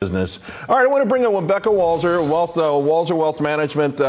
business. All right, I want to bring in Rebecca Walser, Walser Wealth Management.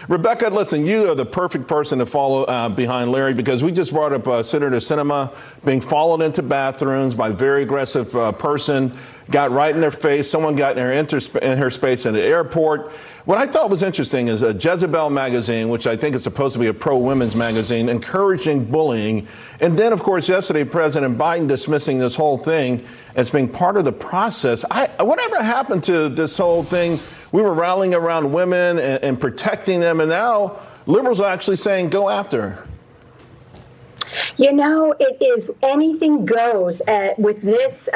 Rebecca, listen, you are the perfect person to follow behind Larry, because we just brought up Senator Sinema being followed into bathrooms by a very aggressive person, got right in their face. Someone got in her space in the airport. What I thought was interesting is a Jezebel magazine, which I think is supposed to be a pro-women's magazine, encouraging bullying. And then, of course, yesterday, President Biden dismissing this whole thing as being part of the process. Whatever happened to this whole thing? We were rallying around women and protecting them, and now liberals are actually saying, go after her. You know, it is anything goes with this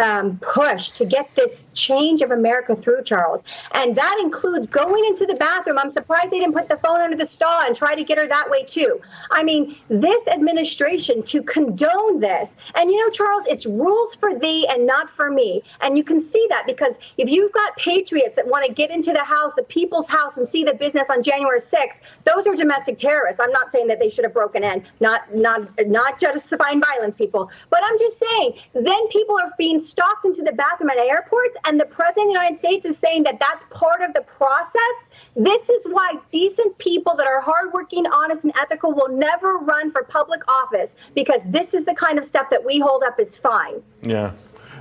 push to get this change of America through, Charles. And that includes going into the bathroom. I'm surprised they didn't put the phone under the stall and try to get her that way, too. I mean, this administration to condone this. And, you know, Charles, it's rules for thee and not for me. And you can see that because if you've got patriots that want to get into the house, the people's house, and see the business on January 6th, those are domestic terrorists. I'm not saying that they should have broken in, not justifying violence, people. But I'm just saying, then people are being stalked into the bathroom at airports, and the President of the United States is saying that that's part of the process. This is why decent people that are hardworking, honest, and ethical will never run for public office, because this is the kind of stuff that we hold up as fine. Yeah.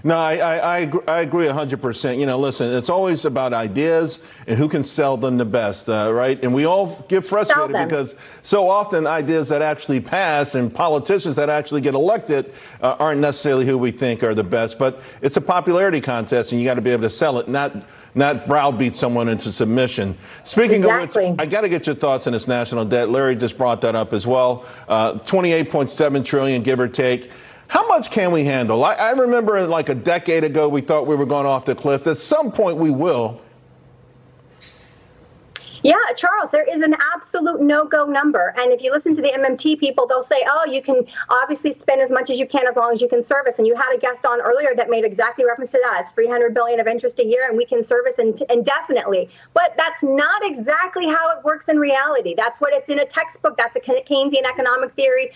No, I agree 100%. You know, listen, it's always about ideas and who can sell them the best, right? And we all get frustrated because so often ideas that actually pass and politicians that actually get elected aren't necessarily who we think are the best. But it's a popularity contest, and you got to be able to sell it, not browbeat someone into submission. Speaking of which, I got to get your thoughts on this national debt. Larry just brought that up as well. 28.7 trillion, give or take. How much can we handle? I remember like a decade ago, we thought we were going off the cliff. At some point, we will. Yeah, Charles, there is an absolute no-go number. And if you listen to the MMT people, they'll say, oh, you can obviously spend as much as you can as long as you can service. And you had a guest on earlier that made exactly reference to that. It's $300 billion of interest a year, and we can service indefinitely. But that's not exactly how it works in reality. That's what it's in a textbook. That's a Keynesian economic theory.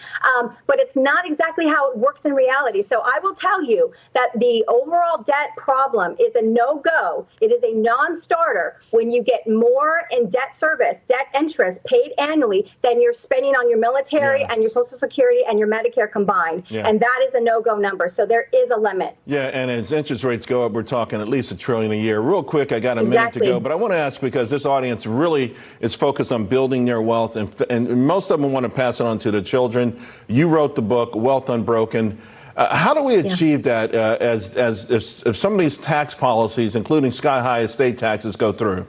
But it's not exactly how it works in reality. So I will tell you that the overall debt problem is a no-go. It is a non-starter when you get more in debt service, debt interest paid annually than you're spending on your military and your Social Security and your Medicare combined. And that is a no-go number. So there is a limit. Yeah, and as interest rates go up, we're talking at least $1 trillion a year. Real quick, I got a minute to go, but I want to ask, because this audience really is focused on building their wealth, and most of them want to pass it on to their children. You wrote the book, Wealth Unbroken. How do we achieve that if some of these tax policies, including sky-high estate taxes, go through?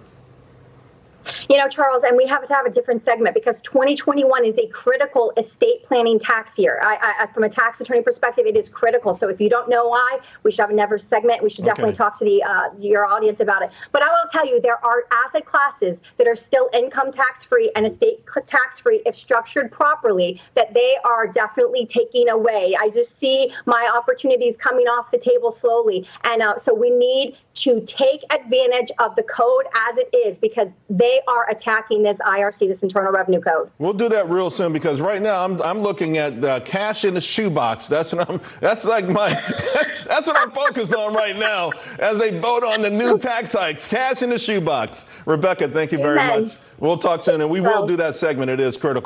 You know, Charles, and we have to have a different segment because 2021 is a critical estate planning tax year. From a tax attorney perspective, it is critical. So if you don't know why, we should have another segment. We should definitely talk to your audience about it. But I will tell you, there are asset classes that are still income tax-free and estate tax-free if structured properly, that they are definitely taking away. I just see my opportunities coming off the table slowly. And so we need to take advantage of the code as it is, because they are attacking this IRC, this Internal Revenue Code. We'll do that real soon, because right now I'm looking at cash in the shoebox. That's what I'm focused on right now as they vote on the new tax hikes. Cash in the shoebox. Rebecca, thank you very much. We'll talk soon, and we will do that segment. It is critical.